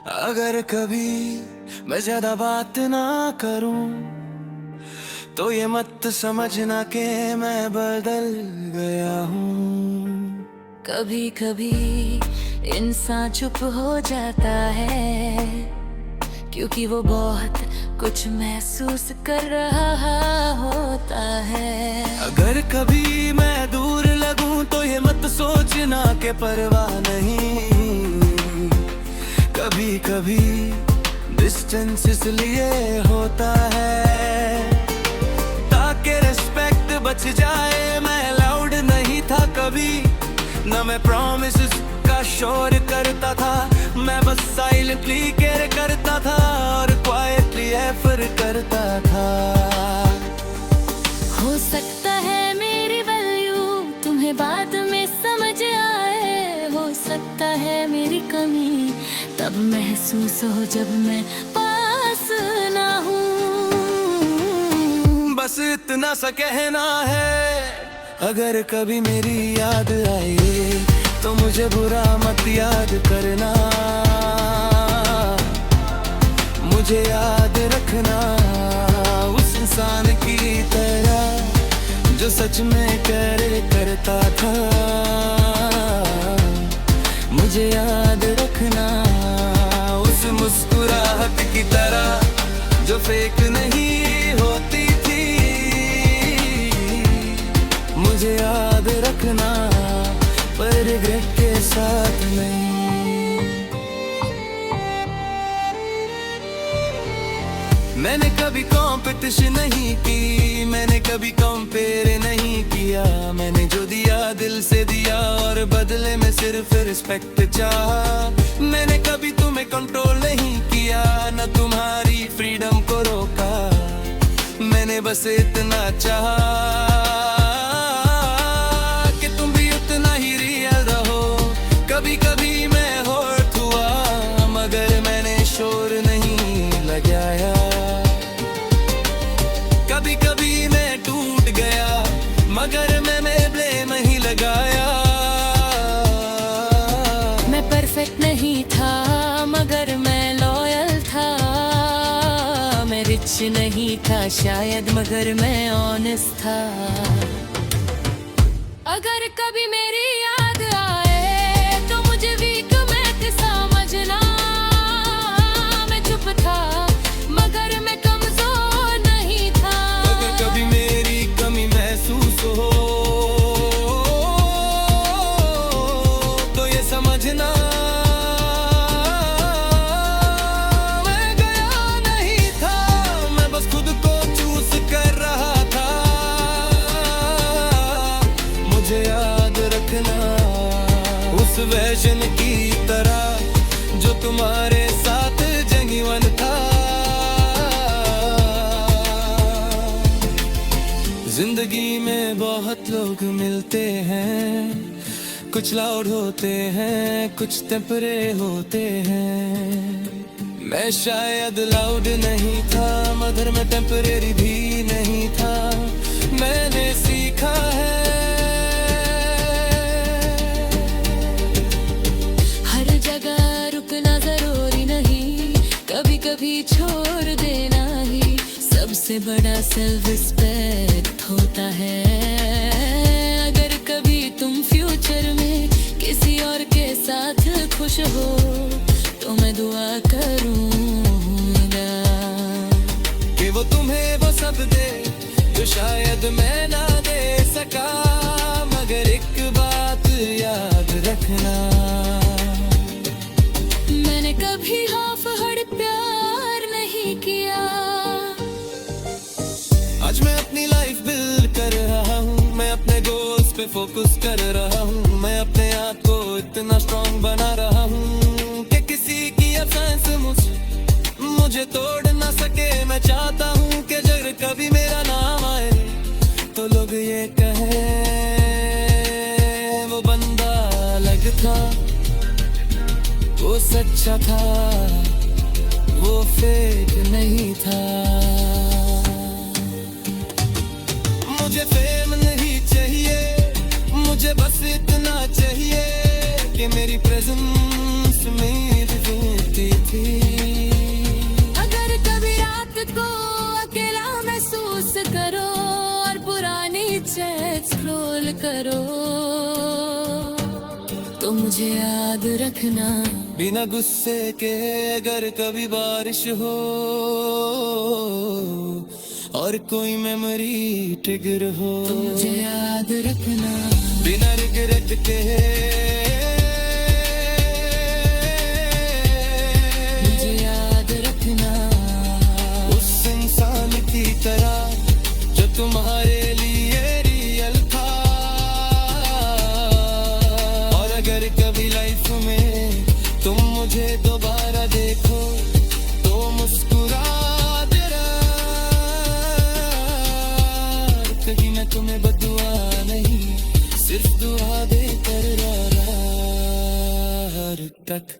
अगर कभी मैं ज्यादा बात ना करूं तो ये मत समझना कि मैं बदल गया हूँ। कभी कभी इंसान चुप हो जाता है क्योंकि वो बहुत कुछ महसूस कर रहा होता है। अगर कभी मैं दूर लगूं तो ये मत सोचना कि परवाह नहीं। कभी कभी डिस्टेंस इसलिए होता है ताकि रिस्पेक्ट बच जाए। मैं लाउड नहीं था कभी, न मैं प्रॉमिसेस का शोर करता था। मैं बस साइलेंटली केयर करता था और क्वाइटली एफर करता था। हो सकता है मेरी वैल्यू तुम्हें बाद में समझ आए, हो सकता है मेरी कमी तब महसूस हो जब मैं पास ना हूँ। बस इतना सा कहना है, अगर कभी मेरी याद आए तो मुझे बुरा मत याद करना। मुझे याद रखना उस इंसान की तरह जो सच में करे करता था। मुझे याद रखना उस मुस्कुराहट की तरह जो फेक नहीं होती थी। मुझे याद रखना पर रिग्रेट के साथ नहीं। मैंने कभी कॉम्पिटिशन नहीं की, मैंने कभी कंपेयर नहीं किया। मैंने जो दिया दिल से दिया और बदले में सिर्फ रिस्पेक्ट चाहा। मैंने कभी तुम्हें कंट्रोल नहीं किया, न तुम्हारी फ्रीडम को रोका। मैंने बस इतना चाहा कि तुम भी उतना ही रियल रहो। कभी कभी मैं हर्ट हुआ मगर मैंने शोर नहीं लगाया। कभी कभी मैं टूट गया मगर मैंने ब्लेम ही लगाया। मैं परफेक्ट नहीं था मगर मैं लॉयल था। मैं रिच नहीं था शायद मगर मैं ऑनेस्ट था। अगर कभी मेरी याद आए तो मुझे वीक मत समझना। मैं चुप था मगर मैं कमजोर नहीं था। अगर कभी मेरी कमी महसूस हो तो ये समझना मैं गया नहीं था। मैं बस खुद को चूज कर रहा था। मुझे याद रखना उस वर्जन की तरह जो तुम्हारे साथ जेन्युइन था। जिंदगी में बहुत लोग मिलते हैं, कुछ लाउड होते हैं कुछ टेम्परे होते हैं। मैं शायद लाउड नहीं था मगर मैं टेम्परेरी भी नहीं था। मैंने सीखा है हर जगह रुकना जरूरी नहीं, कभी कभी छोड़ देना ही सबसे बड़ा सेल्फ रिस्पेक्ट होता है। अगर कभी तुम फ्यूचर में किसी और के साथ खुश हो तो मैं दुआ करूँगा कि वो तुम्हें वो सब दे जो शायद मैं ना दे सका। मगर एक बात याद रखना, मैंने कभी हाफ हार्ट प्यार नहीं किया। आज मैं अपनी लाइफ बिल्ड कर रहा हूँ, मैं अपने गोल्स पे फोकस कर रहा हूँ। मैं अपने आप को इतना स्ट्रॉन्ग बना रहा हूँ कि किसी की अफेंस मुझे तोड़ ना सके। मैं चाहता हूँ कि अगर कभी मेरा नाम आए तो लोग ये कहे वो बंदा अलग था, वो सच्चा था, वो फेक नहीं था। मुझे फेम नहीं चाहिए, मुझे बस इतना चाहिए कि मेरी प्रेजेंस उम्मीद जीती थी। अगर कभी रात को अकेला महसूस करो और पुरानी चैट स्क्रॉल करो तो मुझे याद रखना। बिना गुस्से के अगर कभी बारिश हो और कोई मेमोरी ट्रिगर हो तो मुझे याद रखना। बिना रिग्रेट के मुझे याद रखना। उस इंसान की तरह जो तुम्हारे लिए रियल था। और अगर कभी लाइफ में तुम मुझे दोबारा देखो तो मुस्कुरा देना। कहीं मैं तुम्हें बदुआ नहीं सिर्फ दुआ देकर रहा हर तक।